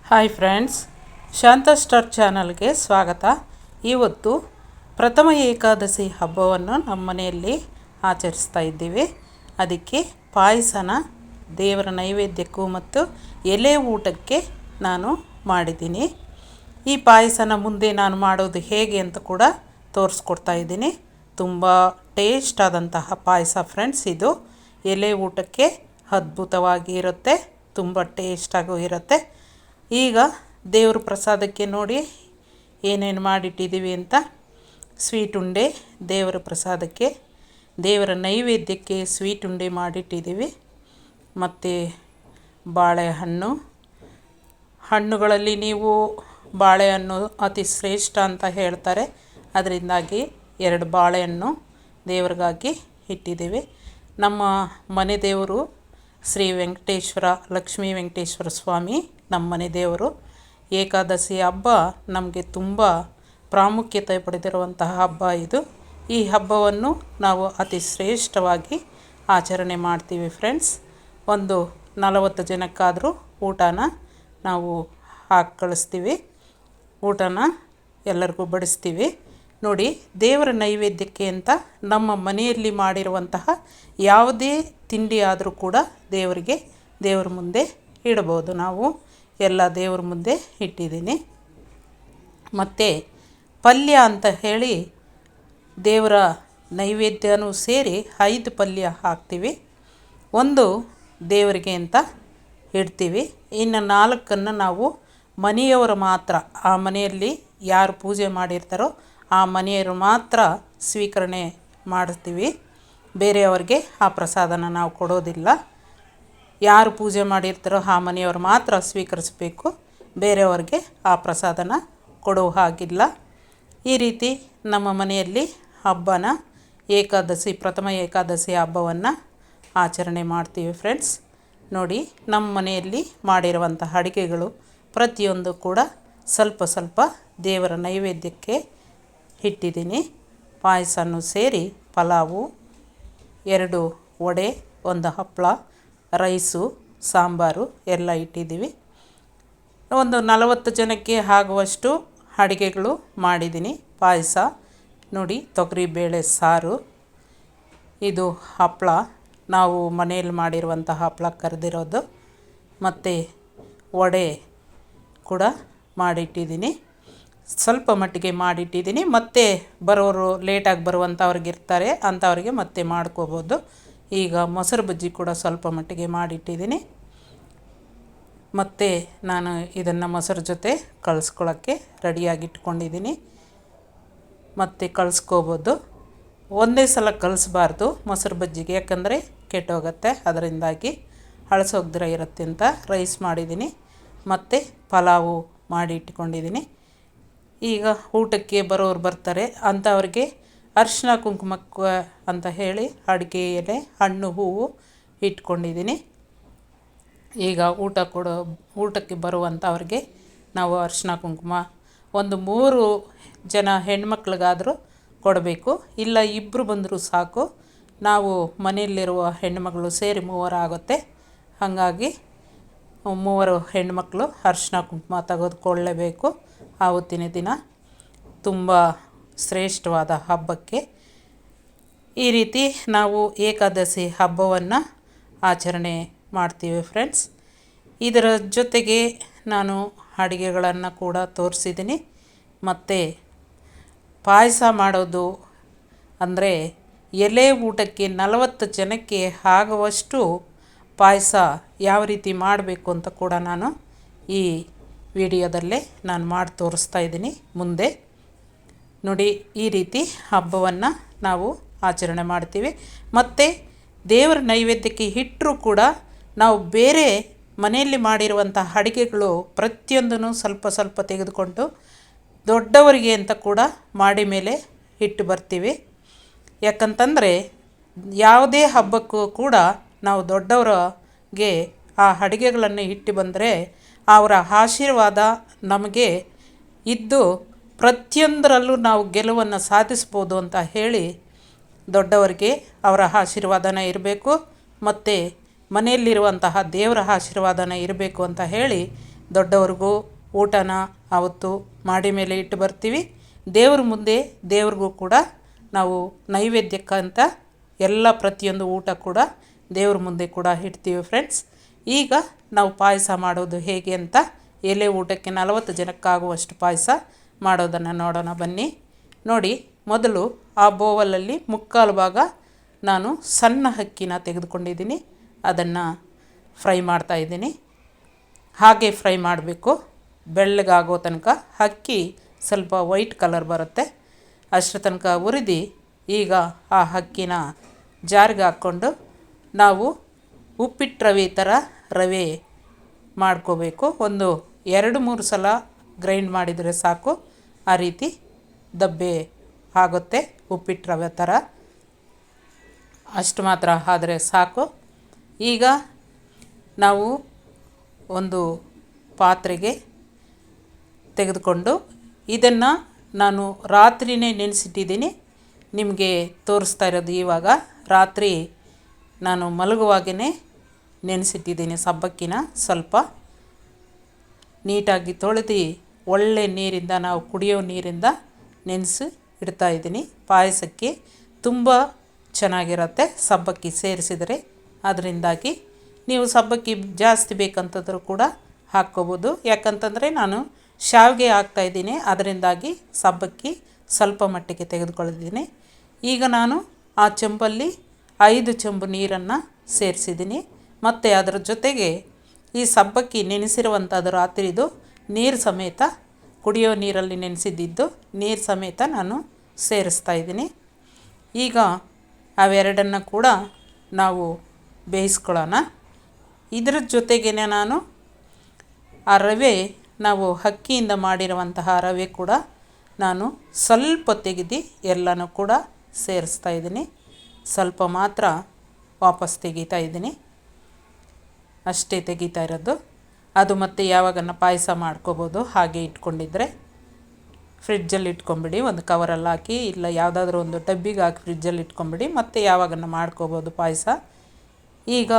Hi friends, ಶಾಂತ star ಚಾನಲ್ಗೆ ಸ್ವಾಗತ. ಇವತ್ತು ಪ್ರಥಮ ಏಕಾದಶಿ ಹಬ್ಬವನ್ನು ನಮ್ಮ ಮನೆಯಲ್ಲಿ ಆಚರಿಸ್ತಾ ಇದ್ದೀವಿ. ಅದಕ್ಕೆ ಪಾಯಸನ ದೇವರ ನೈವೇದ್ಯಕ್ಕೂ ಮತ್ತು ಎಲೆ ಊಟಕ್ಕೆ ನಾನು ಮಾಡಿದ್ದೀನಿ. ಈ ಪಾಯಸನ ಮುಂದೆ ನಾನು ಮಾಡೋದು ಹೇಗೆ ಅಂತ ಕೂಡ ತೋರಿಸ್ಕೊಡ್ತಾ ಇದ್ದೀನಿ. ತುಂಬ ಟೇಸ್ಟ್ ಆದಂತಹ ಪಾಯಸ ಫ್ರೆಂಡ್ಸ್. ಇದು ಎಲೆ ಊಟಕ್ಕೆ ಅದ್ಭುತವಾಗಿ ಇರುತ್ತೆ, ತುಂಬ ಟೇಸ್ಟಾಗೂ ಇರುತ್ತೆ. ಈಗ ದೇವ್ರ ಪ್ರಸಾದಕ್ಕೆ ನೋಡಿ ಏನೇನು ಮಾಡಿಟ್ಟಿದ್ದೀವಿ ಅಂತ. ಸ್ವೀಟ್ ಉಂಡೆ ದೇವರ ಪ್ರಸಾದಕ್ಕೆ, ದೇವರ ನೈವೇದ್ಯಕ್ಕೆ ಸ್ವೀಟ್ ಉಂಡೆ ಮಾಡಿಟ್ಟಿದ್ದೀವಿ. ಮತ್ತು ಬಾಳೆಹಣ್ಣು, ಹಣ್ಣುಗಳಲ್ಲಿ ನೀವು ಬಾಳೆಹಣ್ಣು ಅತಿ ಶ್ರೇಷ್ಠ ಅಂತ ಹೇಳ್ತಾರೆ. ಅದರಿಂದಾಗಿ 2 ಬಾಳೆಹಣ್ಣು ದೇವ್ರಿಗಾಗಿ ಇಟ್ಟಿದ್ದೀವಿ. ನಮ್ಮ ಮನೆ ದೇವರು ಶ್ರೀ ವೆಂಕಟೇಶ್ವರ, ಲಕ್ಷ್ಮೀ ವೆಂಕಟೇಶ್ವರ ಸ್ವಾಮಿ ನಮ್ಮ ಮನೆ ದೇವರು. ಏಕಾದಶಿ ಹಬ್ಬ ನಮಗೆ ತುಂಬ ಪ್ರಾಮುಖ್ಯತೆ ಪಡೆದಿರುವಂತಹ ಹಬ್ಬ ಇದು. ಈ ಹಬ್ಬವನ್ನು ನಾವು ಅತಿ ಶ್ರೇಷ್ಠವಾಗಿ ಆಚರಣೆ ಮಾಡ್ತೀವಿ ಫ್ರೆಂಡ್ಸ್. ಒಂದು 40 ಜನಕ್ಕಾದರೂ ಊಟನ ನಾವು ಹಾಕಿ ಕಳಿಸ್ತೀವಿ, ಊಟನ ಎಲ್ಲರಿಗೂ ಬಡಿಸ್ತೀವಿ. ನೋಡಿ, ದೇವರ ನೈವೇದ್ಯಕ್ಕೆ ಅಂತ ನಮ್ಮ ಮನೆಯಲ್ಲಿ ಮಾಡಿರುವಂತಹ ಯಾವುದೇ ತಿಂಡಿ ಆದರೂ ಕೂಡ ದೇವರ ಮುಂದೆ ಇಡ್ಬೋದು. ನಾವು ಎಲ್ಲ ದೇವ್ರ ಮುಂದೆ ಇಟ್ಟಿದ್ದೀನಿ. ಮತ್ತು ಪಲ್ಯ ಅಂತ ಹೇಳಿ ದೇವರ ನೈವೇದ್ಯನೂ ಸೇರಿ 5 ಪಲ್ಯ ಹಾಕ್ತೀವಿ. 1 ದೇವರಿಗೆ ಅಂತ ಇಡ್ತೀವಿ, ಇನ್ನು 4 ನಾವು ಮನೆಯವರು ಮಾತ್ರ, ಆ ಮನೆಯಲ್ಲಿ ಯಾರು ಪೂಜೆ ಮಾಡಿರ್ತಾರೋ ಆ ಮನೆಯವರು ಮಾತ್ರ ಸ್ವೀಕರಣೆ ಮಾಡ್ತೀವಿ. ಬೇರೆಯವ್ರಿಗೆ ಆ ಪ್ರಸಾದನ ನಾವು ಕೊಡೋದಿಲ್ಲ. ಯಾರು ಪೂಜೆ ಮಾಡಿರ್ತಾರೋ ಆ ಮನೆಯವರು ಮಾತ್ರ ಸ್ವೀಕರಿಸಬೇಕು, ಬೇರೆಯವ್ರಿಗೆ ಆ ಪ್ರಸಾದನ ಕೊಡೋ ಹಾಗಿಲ್ಲ. ಈ ರೀತಿ ನಮ್ಮ ಮನೆಯಲ್ಲಿ ಹಬ್ಬನ ಪ್ರಥಮ ಏಕಾದಶಿ ಹಬ್ಬವನ್ನು ಆಚರಣೆ ಮಾಡ್ತೀವಿ ಫ್ರೆಂಡ್ಸ್. ನೋಡಿ, ನಮ್ಮ ಮನೆಯಲ್ಲಿ ಮಾಡಿರುವಂಥ ಅಡುಗೆಗಳು ಪ್ರತಿಯೊಂದು ಕೂಡ ಸ್ವಲ್ಪ ಸ್ವಲ್ಪ ದೇವರ ನೈವೇದ್ಯಕ್ಕೆ ಇಟ್ಟಿದ್ದೀನಿ. ಪಾಯಸನೂ ಸೇರಿ ಪಲಾವು, 2 ವಡೆ, 1 ಹಪ್ಪಳ, ರೈಸು, ಸಾಂಬಾರು ಎಲ್ಲ ಇಟ್ಟಿದ್ದೀವಿ. ಒಂದು 40 ಜನಕ್ಕೆ ಆಗುವಷ್ಟು ಅಡುಗೆಗಳು ಮಾಡಿದ್ದೀನಿ. ಪಾಯಸ ನೋಡಿ, ತೊಗರಿಬೇಳೆ ಸಾರು, ಇದು ಹಪ್ಪಳ, ನಾವು ಮನೆಯಲ್ಲಿ ಮಾಡಿರುವಂತಹ ಹಪ್ಪಳ ಕರೆದಿರೋದು, ಮತ್ತು ವಡೆ ಕೂಡ ಮಾಡಿಟ್ಟಿದ್ದೀನಿ. ಸ್ವಲ್ಪ ಮಟ್ಟಿಗೆ ಮಾಡಿಟ್ಟಿದ್ದೀನಿ. ಮತ್ತೆ ಬರೋರು ಲೇಟಾಗಿ ಬರುವಂಥವ್ರಿಗೆ ಇರ್ತಾರೆ, ಅಂಥವ್ರಿಗೆ ಮತ್ತೆ ಮಾಡ್ಕೋಬೋದು. ಈಗ ಮೊಸರು ಬಜ್ಜಿ ಕೂಡ ಸ್ವಲ್ಪ ಮಟ್ಟಿಗೆ ಮಾಡಿಟ್ಟಿದ್ದೀನಿ. ಮತ್ತು ನಾನು ಇದನ್ನು ಮೊಸರು ಜೊತೆ ಕಳಿಸ್ಕೊಳ್ಳೋಕ್ಕೆ ರೆಡಿಯಾಗಿಟ್ಕೊಂಡಿದ್ದೀನಿ. ಮತ್ತು ಕಳಿಸ್ಕೋಬೋದು. ಒಂದೇ ಸಲ ಕಳಿಸ್ಬಾರ್ದು ಮೊಸರು ಬಜ್ಜಿಗೆ, ಯಾಕಂದರೆ ಕೆಟ್ಟೋಗುತ್ತೆ. ಅದರಿಂದಾಗಿ ಹಳಸೋಗ್ದಿರ ಇರುತ್ತೆ ಅಂತ ರೈಸ್ ಮಾಡಿದ್ದೀನಿ. ಮತ್ತು ಪಲಾವು ಮಾಡಿ ಇಟ್ಕೊಂಡಿದ್ದೀನಿ. ಈಗ ಊಟಕ್ಕೆ ಬರೋರು ಬರ್ತಾರೆ, ಅಂಥವ್ರಿಗೆ ಅರಿಶಿನ ಕುಂಕುಮಕ್ಕೆ ಅಂತ ಹೇಳಿ ಅಡುಗೆ ಎಲೆ, ಹಣ್ಣು, ಹೂವು ಇಟ್ಕೊಂಡಿದ್ದೀನಿ. ಈಗ ಊಟಕ್ಕೆ ಬರುವಂಥವ್ರಿಗೆ ನಾವು ಅರಿಶಿನ ಕುಂಕುಮ ಒಂದು 3 ಜನ ಹೆಣ್ಮಕ್ಳಿಗಾದರೂ ಕೊಡಬೇಕು. ಇಲ್ಲ 2 ಬಂದರೂ ಸಾಕು. ನಾವು ಮನೆಯಲ್ಲಿರುವ ಹೆಣ್ಮಗಳು ಸೇರಿ 3 ಆಗುತ್ತೆ. ಹಾಗಾಗಿ 3 ಹೆಣ್ಮಕ್ಳು ಅರಿಶಿನ ಕುಂಕುಮ ತೆಗೆದುಕೊಳ್ಳಲೇಬೇಕು ಆವತ್ತಿನ ದಿನ. ತುಂಬ ಶ್ರೇಷ್ಠವಾದ ಹಬ್ಬಕ್ಕೆ ಈ ರೀತಿ ನಾವು ಏಕಾದಶಿ ಹಬ್ಬವನ್ನು ಆಚರಣೆ ಮಾಡ್ತೀವಿ ಫ್ರೆಂಡ್ಸ್. ಇದರ ಜೊತೆಗೆ ನಾನು ಅಡುಗೆಗಳನ್ನು ಕೂಡ ತೋರಿಸಿದ್ದೀನಿ. ಮತ್ತು ಪಾಯಸ ಮಾಡೋದು ಅಂದರೆ ಎಲೆ ಊಟಕ್ಕೆ 40 ಜನಕ್ಕೆ ಆಗುವಷ್ಟು ಪಾಯಸ ಯಾವ ರೀತಿ ಮಾಡಬೇಕು ಅಂತ ಕೂಡ ನಾನು ಈ ವಿಡಿಯೋದಲ್ಲೇ ನಾನು ಮಾಡಿ ತೋರಿಸ್ತಾ ಇದ್ದೀನಿ ಮುಂದೆ. ನೋಡಿ, ಈ ರೀತಿ ಹಬ್ಬವನ್ನು ನಾವು ಆಚರಣೆ ಮಾಡ್ತೀವಿ. ಮತ್ತು ದೇವರ ನೈವೇದ್ಯಕ್ಕೆ ಇಟ್ಟರೂ ಕೂಡ ನಾವು ಬೇರೆ ಮನೆಯಲ್ಲಿ ಮಾಡಿರುವಂಥ ಅಡುಗೆಗಳು ಪ್ರತಿಯೊಂದೂ ಸ್ವಲ್ಪ ಸ್ವಲ್ಪ ತೆಗೆದುಕೊಂಡು ದೊಡ್ಡವರಿಗೆ ಅಂತ ಕೂಡ ಮಾಡಿ ಮೇಲೆ ಇಟ್ಟು ಬರ್ತೀವಿ. ಯಾಕಂತಂದರೆ ಯಾವುದೇ ಹಬ್ಬಕ್ಕೂ ಕೂಡ ನಾವು ದೊಡ್ಡವರಿಗೆ ಆ ಅಡುಗೆಗಳನ್ನು ಇಟ್ಟು ಬಂದರೆ ಅವರ ಆಶೀರ್ವಾದ ನಮಗೆ ಇದ್ದು ಪ್ರತಿಯೊಂದರಲ್ಲೂ ನಾವು ಗೆಲುವನ್ನು ಸಾಧಿಸ್ಬೋದು ಅಂತ ಹೇಳಿ ದೊಡ್ಡವರಿಗೆ ಅವರ ಆಶೀರ್ವಾದನ ಇರಬೇಕು. ಮತ್ತು ಮನೆಯಲ್ಲಿರುವಂತಹ ದೇವರ ಆಶೀರ್ವಾದನ ಇರಬೇಕು ಅಂತ ಹೇಳಿ ದೊಡ್ಡವ್ರಿಗೂ ಊಟನ ಆವತ್ತು ಮಾಡಿ ಮೇಲೆ ಇಟ್ಟು ಬರ್ತೀವಿ. ದೇವ್ರ ಮುಂದೆ ದೇವ್ರಿಗೂ ಕೂಡ ನಾವು ನೈವೇದ್ಯಕ್ಕಂತ ಎಲ್ಲ ಪ್ರತಿಯೊಂದು ಊಟ ಕೂಡ ದೇವ್ರ ಮುಂದೆ ಕೂಡ ಇಡ್ತೀವಿ ಫ್ರೆಂಡ್ಸ್. ಈಗ ನಾವು ಪಾಯಸ ಮಾಡೋದು ಹೇಗೆ ಅಂತ, ಎಲೆ ಊಟಕ್ಕೆ 40 ಜನಕ್ಕಾಗುವಷ್ಟು ಪಾಯಸ ಮಾಡೋದನ್ನು ನೋಡೋಣ ಬನ್ನಿ. ನೋಡಿ, ಮೊದಲು ಆ ಬೋವಲಲ್ಲಿ 3/4 ಭಾಗ ನಾನು ಸಣ್ಣ ಅಕ್ಕಿನ ತೆಗೆದುಕೊಂಡಿದ್ದೀನಿ. ಅದನ್ನು ಫ್ರೈ ಮಾಡ್ತಾಯಿದ್ದೀನಿ. ಹಾಗೆ ಫ್ರೈ ಮಾಡಬೇಕು, ಬೆಳ್ಳಗಾಗೋ ತನಕ. ಅಕ್ಕಿ ಸ್ವಲ್ಪ ವೈಟ್ ಕಲರ್ ಬರುತ್ತೆ, ಅಷ್ಟರ ತನಕ ಹುರಿದು ಈಗ ಆ ಅಕ್ಕಿನ ಜಾರಿಗೆ ಹಾಕ್ಕೊಂಡು ನಾವು ಉಪ್ಪಿಟ್ಟು ರವೆ ಥರ ರವೆ ಮಾಡ್ಕೋಬೇಕು. ಒಂದು 2-3 ಸಲ ಗ್ರೈಂಡ್ ಮಾಡಿದರೆ ಸಾಕು, ಆ ರೀತಿ ದಬ್ಬೆ ಆಗುತ್ತೆ ಉಪ್ಪಿಟ್ಟು ರವೆ ಥರ. ಅಷ್ಟು ಮಾತ್ರ ಆದರೆ ಸಾಕು. ಈಗ ನಾವು ಒಂದು ಪಾತ್ರೆಗೆ ತೆಗೆದುಕೊಂಡು ಇದನ್ನು ನಾನು ರಾತ್ರಿಯೇ ನೆನೆಸಿಟ್ಟಿದ್ದೀನಿ. ನಿಮಗೆ ತೋರಿಸ್ತಾ ಇರೋದು ಇವಾಗ. ರಾತ್ರಿ ನಾನು ಮಲಗುವಾಗೇ ನೆನೆಸಿಟ್ಟಿದ್ದೀನಿ. ಸಬ್ಬಕ್ಕಿನ ಸ್ವಲ್ಪ ನೀಟಾಗಿ ತೊಳೆದು ಒಳ್ಳೆ ನೀರಿಂದ, ನಾವು ಕುಡಿಯೋ ನೀರಿಂದ ನೆನೆಸಿ ಇಡ್ತಾಯಿದ್ದೀನಿ. ಪಾಯಸಕ್ಕೆ ತುಂಬ ಚೆನ್ನಾಗಿರುತ್ತೆ ಸಬ್ಬಕ್ಕಿ ಸೇರಿಸಿದರೆ. ಅದರಿಂದಾಗಿ ನೀವು ಸಬ್ಬಕ್ಕಿ ಜಾಸ್ತಿ ಬೇಕಂತಂದರೂ ಕೂಡ ಹಾಕ್ಕೋಬೋದು. ಯಾಕಂತಂದರೆ ನಾನು ಶಾವಿಗೆ ಹಾಕ್ತಾಯಿದ್ದೀನಿ, ಅದರಿಂದಾಗಿ ಸಬ್ಬಕ್ಕಿ ಸ್ವಲ್ಪ ಮಟ್ಟಿಗೆ ತೆಗೆದುಕೊಳ್ಳಿದ್ದೀನಿ. ಈಗ ನಾನು ಆ ಚೆಂಬಲ್ಲಿ 5 ಚೆಂಬು ನೀರನ್ನು ಸೇರಿಸಿದ್ದೀನಿ. ಮತ್ತು ಅದರ ಜೊತೆಗೆ ಈ ಸಬ್ಬಕ್ಕಿ ನೆನೆಸಿರುವಂಥದ್ದು ರಾತ್ರಿದು ನೀರು ಸಮೇತ, ಕುಡಿಯೋ ನೀರಲ್ಲಿ ನೆನೆಸಿದ್ದು ನೀರು ಸಮೇತ ನಾನು ಸೇರಿಸ್ತಾಯಿದ್ದೀನಿ. ಈಗ ಅವೆರಡನ್ನು ಕೂಡ ನಾವು ಬೇಯಿಸ್ಕೊಳ್ಳೋಣ. ಇದರ ಜೊತೆಗೇ ನಾನು ಆ ರವೆ, ನಾವು ಅಕ್ಕಿಯಿಂದ ಮಾಡಿರುವಂತಹ ರವೆ ಕೂಡ ನಾನು ಸ್ವಲ್ಪ ತೆಗೆದು ಎಲ್ಲನೂ ಕೂಡ ಸೇರಿಸ್ತಾಯಿದ್ದೀನಿ. ಸ್ವಲ್ಪ ಮಾತ್ರ ವಾಪಸ್ ತೆಗಿತಾ ಇದ್ದೀನಿ, ಅಷ್ಟೇ ತೆಗಿತಾ ಇರೋದು. ಅದು ಮತ್ತು ಯಾವಾಗನ್ನ ಪಾಯಸ ಮಾಡ್ಕೋಬೋದು. ಹಾಗೆ ಇಟ್ಕೊಂಡಿದ್ರೆ ಫ್ರಿಡ್ಜಲ್ಲಿ ಇಟ್ಕೊಂಬಿಡಿ, ಒಂದು ಕವರಲ್ಲಿ ಹಾಕಿ, ಇಲ್ಲ ಯಾವುದಾದ್ರೂ ಒಂದು ಡಬ್ಬಿಗೆ ಹಾಕಿ ಫ್ರಿಡ್ಜಲ್ಲಿ ಇಟ್ಕೊಂಬಿಡಿ, ಮತ್ತು ಯಾವಾಗನ್ನ ಮಾಡ್ಕೋಬೋದು ಪಾಯಸ. ಈಗ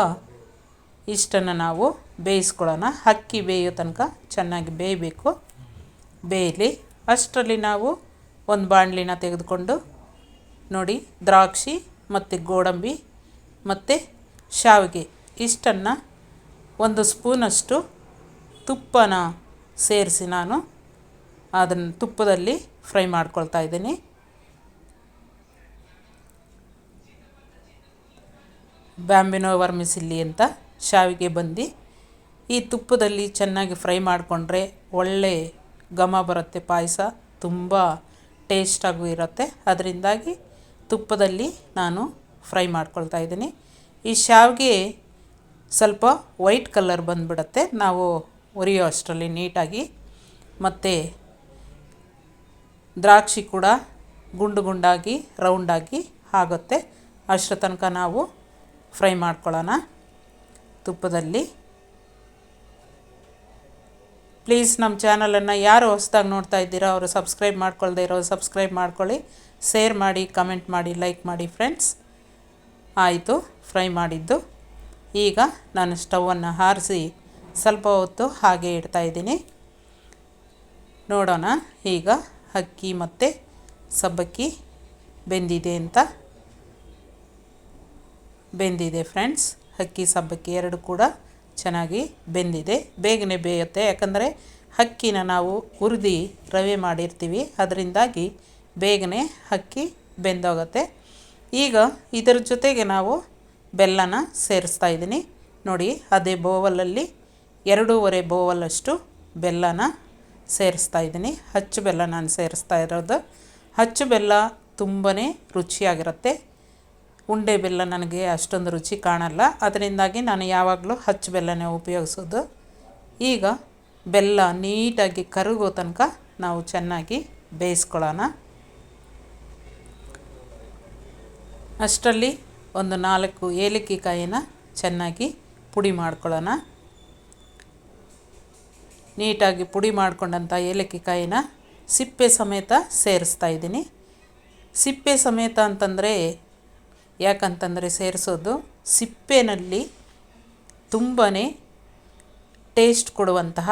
ಇಷ್ಟನ್ನು ನಾವು ಬೇಯಿಸ್ಕೊಳ್ಳೋಣ. ಅಕ್ಕಿ ಬೇಯೋ ತನಕ ಚೆನ್ನಾಗಿ ಬೇಯಬೇಕು. ಬೇಯಲಿ. ಅಷ್ಟರಲ್ಲಿ ನಾವು ಒಂದು ಬಾಣಲಿನ ತೆಗೆದುಕೊಂಡು ನೋಡಿ, ದ್ರಾಕ್ಷಿ ಮತ್ತು ಗೋಡಂಬಿ ಮತ್ತು ಶಾವಿಗೆ ಇಷ್ಟನ್ನು 1 ಸ್ಪೂನಷ್ಟು ತುಪ್ಪನ ಸೇರಿಸಿ ನಾನು ಅದನ್ನು ತುಪ್ಪದಲ್ಲಿ ಫ್ರೈ ಮಾಡ್ಕೊಳ್ತಾ ಇದ್ದೀನಿ. ಬ್ಯಾಂಬಿನೋ ವರ್ಮಿಸಿಲ್ಲಿ ಅಂತ ಶಾವಿಗೆ ಬಂದು ಈ ತುಪ್ಪದಲ್ಲಿ ಚೆನ್ನಾಗಿ ಫ್ರೈ ಮಾಡಿಕೊಂಡ್ರೆ ಒಳ್ಳೆ ಘಮ ಬರುತ್ತೆ. ಪಾಯಸ ತುಂಬ ಟೇಸ್ಟಾಗೂ ಇರುತ್ತೆ. ಅದರಿಂದಾಗಿ ತುಪ್ಪದಲ್ಲಿ ನಾನು ಫ್ರೈ ಮಾಡ್ಕೊಳ್ತಾ ಇದ್ದೀನಿ. ಈ ಶಾವಿಗೆ ಸ್ವಲ್ಪ ವೈಟ್ ಕಲರ್ ಬಂದುಬಿಡುತ್ತೆ ನಾವು ಹುರಿಯೋ ಅಷ್ಟರಲ್ಲಿ ನೀಟಾಗಿ. ಮತ್ತು ದ್ರಾಕ್ಷಿ ಕೂಡ ಗುಂಡು ಗುಂಡಾಗಿ ರೌಂಡಾಗಿ ಆಗುತ್ತೆ. ಅಷ್ಟರ ತನಕ ನಾವು ಫ್ರೈ ಮಾಡ್ಕೊಳ್ಳೋಣ ತುಪ್ಪದಲ್ಲಿ. ಪ್ಲೀಸ್ ನಮ್ಮ ಚಾನಲನ್ನು ಯಾರು ಹೊಸದಾಗಿ ನೋಡ್ತಾ ಇದ್ದೀರೋ ಅವರು ಸಬ್ಸ್ಕ್ರೈಬ್ ಮಾಡ್ಕೊಳ್ದೇ ಇರೋರು ಸಬ್ಸ್ಕ್ರೈಬ್ ಮಾಡ್ಕೊಳ್ಳಿ, ಶೇರ್ ಮಾಡಿ, ಕಮೆಂಟ್ ಮಾಡಿ, ಲೈಕ್ ಮಾಡಿ ಫ್ರೆಂಡ್ಸ್. ಆಯಿತು ಫ್ರೈ ಮಾಡಿದ್ದು. ಈಗ ನಾನು ಸ್ಟವನ್ನು ಆರಿಸಿ ಸ್ವಲ್ಪ ಹೊತ್ತು ಹಾಗೆ ಇಡ್ತಾಯಿದ್ದೀನಿ. ನೋಡೋಣ ಈಗ ಅಕ್ಕಿ ಮತ್ತು ಸಬ್ಬಕ್ಕಿ ಬೆಂದಿದೆ ಅಂತ. ಬೆಂದಿದೆ ಫ್ರೆಂಡ್ಸ್, ಅಕ್ಕಿ ಸಬ್ಬಕ್ಕಿ ಎರಡು ಕೂಡ ಚೆನ್ನಾಗಿ ಬೆಂದಿದೆ. ಬೇಗನೆ ಬೇಯುತ್ತೆ, ಯಾಕಂದರೆ ಅಕ್ಕಿನ ನಾವು ಹುರಿದು ರವೆ ಮಾಡಿರ್ತೀವಿ, ಅದರಿಂದಾಗಿ ಬೇಗನೆ ಅಕ್ಕಿ ಬೆಂದೋಗುತ್ತೆ. ಈಗ ಇದರ ಜೊತೆಗೆ ನಾವು ಬೆಲ್ಲನ ಸೇರಿಸ್ತಾ ಇದ್ದೀನಿ. ನೋಡಿ, ಅದೇ ಬೋವಲಲ್ಲಿ 2.5 ಬೋವಲಷ್ಟು ಬೆಲ್ಲನ ಸೇರಿಸ್ತಾ ಇದ್ದೀನಿ. ಅಚ್ಚು ಬೆಲ್ಲ ನಾನು ಸೇರಿಸ್ತಾ ಇರೋದು. ಅಚ್ಚು ಬೆಲ್ಲ ತುಂಬಾ ರುಚಿಯಾಗಿರುತ್ತೆ. ಉಂಡೆ ಬೆಲ್ಲ ನನಗೆ ಅಷ್ಟೊಂದು ರುಚಿ ಕಾಣಲ್ಲ, ಅದರಿಂದಾಗಿ ನಾನು ಯಾವಾಗಲೂ ಅಚ್ಚು ಬೆಲ್ಲನೇ ಉಪಯೋಗಿಸೋದು. ಈಗ ಬೆಲ್ಲ ನೀಟಾಗಿ ಕರಗೋ ತನಕ ನಾವು ಚೆನ್ನಾಗಿ ಬೇಯಿಸ್ಕೊಳ್ಳೋಣ. ಅಷ್ಟರಲ್ಲಿ ಒಂದು 4 ಏಲಕ್ಕಿ ಕಾಯಿನ ಚೆನ್ನಾಗಿ ಪುಡಿ ಮಾಡ್ಕೊಳ್ಳೋಣ. ನೀಟಾಗಿ ಪುಡಿ ಮಾಡ್ಕೊಂಡಂಥ ಏಲಕ್ಕಿ ಕಾಯಿನ ಸಿಪ್ಪೆ ಸಮೇತ ಸೇರಿಸ್ತಾ ಇದ್ದೀನಿ. ಸಿಪ್ಪೆ ಸಮೇತ ಅಂತಂದರೆ ಯಾಕಂತಂದರೆ ಸೇರಿಸೋದು, ಸಿಪ್ಪೆನಲ್ಲಿ ತುಂಬಾ ಟೇಸ್ಟ್ ಕೊಡುವಂತಹ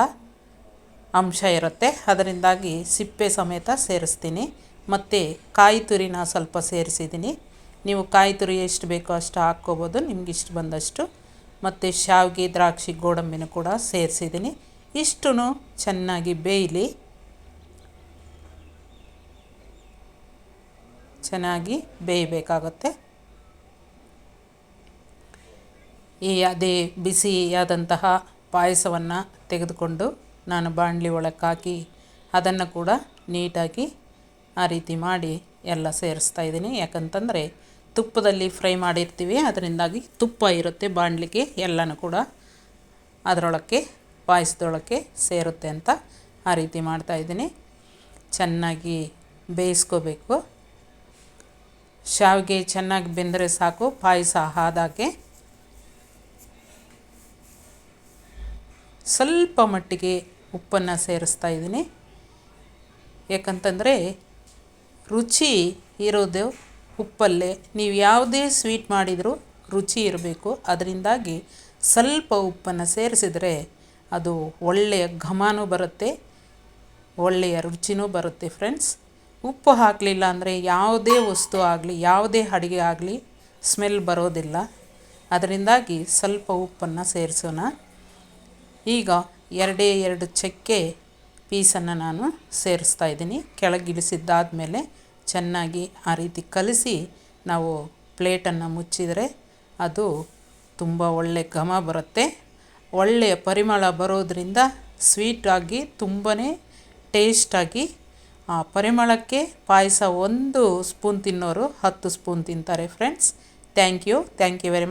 ಅಂಶ ಇರುತ್ತೆ, ಅದರಿಂದಾಗಿ ಸಿಪ್ಪೆ ಸಮೇತ ಸೇರಿಸ್ತೀನಿ. ಮತ್ತು ಕಾಯಿ ತುರಿನ ಸ್ವಲ್ಪ ಸೇರಿಸಿದ್ದೀನಿ. ನೀವು ಕಾಯಿ ತುರಿ ಎಷ್ಟು ಬೇಕೋ ಅಷ್ಟು ಹಾಕ್ಕೋಬೋದು, ನಿಮ್ಗೆ ಇಷ್ಟ ಬಂದಷ್ಟು. ಮತ್ತು ಶಾವಿಗೆ, ದ್ರಾಕ್ಷಿ, ಗೋಡಂಬಿನೂ ಕೂಡ ಸೇರಿಸಿದ್ದೀನಿ. ಇಷ್ಟೂ ಚೆನ್ನಾಗಿ ಬೇಯಲಿ. ಚೆನ್ನಾಗಿ ಬೇಯಬೇಕಾಗುತ್ತೆ. ಅದೇ ಬಿಸಿಯಾದಂತಹ ಪಾಯಸವನ್ನು ತೆಗೆದುಕೊಂಡು ನಾನು ಬಾಣಲಿ ಒಳಗೆ ಹಾಕಿ ಅದನ್ನು ಕೂಡ ನೀಟಾಗಿ ಆ ರೀತಿ ಮಾಡಿ ಎಲ್ಲ ಸೇರಿಸ್ತಾ ಇದ್ದೀನಿ. ಯಾಕಂತಂದರೆ ತುಪ್ಪದಲ್ಲಿ ಫ್ರೈ ಮಾಡಿರ್ತೀವಿ, ಅದರಿಂದಾಗಿ ತುಪ್ಪ ಇರುತ್ತೆ ಬಾಣಲಿಗೆ, ಎಲ್ಲನೂ ಕೂಡ ಅದರೊಳಕ್ಕೆ ಪಾಯಸದೊಳಕ್ಕೆ ಸೇರುತ್ತೆ ಅಂತ ಆ ರೀತಿ ಮಾಡ್ತಾಯಿದ್ದೀನಿ. ಚೆನ್ನಾಗಿ ಬೇಯಿಸ್ಕೋಬೇಕು. ಶಾವಿಗೆ ಚೆನ್ನಾಗಿ ಬೆಂದರೆ ಸಾಕು ಪಾಯಸ ಆದಾಗೆ. ಸ್ವಲ್ಪ ಮಟ್ಟಿಗೆ ಉಪ್ಪನ್ನು ಸೇರಿಸ್ತಾ ಇದ್ದೀನಿ. ಯಾಕಂತಂದರೆ ರುಚಿ ಇರೋದು ಉಪ್ಪಲ್ಲೇ. ನೀವು ಯಾವುದೇ ಸ್ವೀಟ್ ಮಾಡಿದರೂ ರುಚಿ ಇರಬೇಕು, ಅದರಿಂದಾಗಿ ಸ್ವಲ್ಪ ಉಪ್ಪನ್ನು ಸೇರಿಸಿದರೆ ಅದು ಒಳ್ಳೆಯ ಘಮನೂ ಬರುತ್ತೆ, ಒಳ್ಳೆಯ ರುಚಿನೂ ಬರುತ್ತೆ ಫ್ರೆಂಡ್ಸ್. ಉಪ್ಪು ಹಾಕಲಿಲ್ಲ ಅಂದರೆ ಯಾವುದೇ ವಸ್ತು ಆಗಲಿ, ಯಾವುದೇ ಅಡುಗೆ ಆಗಲಿ ಸ್ಮೆಲ್ ಬರೋದಿಲ್ಲ. ಅದರಿಂದಾಗಿ ಸ್ವಲ್ಪ ಉಪ್ಪನ್ನು ಸೇರಿಸೋಣ. ಈಗ 2 ಚಕ್ಕೆ ಪೀಸನ್ನು ನಾನು ಸೇರಿಸ್ತಾ ಇದ್ದೀನಿ. ಕೆಳಗಿಳಿಸಿದ್ದಾದಮೇಲೆ ಚೆನ್ನಾಗಿ ಆ ರೀತಿ ಕಲಿಸಿ ನಾವು ಪ್ಲೇಟನ್ನು ಮುಚ್ಚಿದರೆ ಅದು ತುಂಬ ಒಳ್ಳೆಯ ಘಮ ಬರುತ್ತೆ. ಒಳ್ಳೆಯ ಪರಿಮಳ ಬರೋದರಿಂದ ಸ್ವೀಟಾಗಿ ತುಂಬಾ ಟೇಸ್ಟಾಗಿ, ಆ ಪರಿಮಳಕ್ಕೆ ಪಾಯಸ 1 ಸ್ಪೂನ್ ತಿನ್ನೋರು 10 ಸ್ಪೂನ್ ತಿಂತಾರೆ friends. Thank you very much.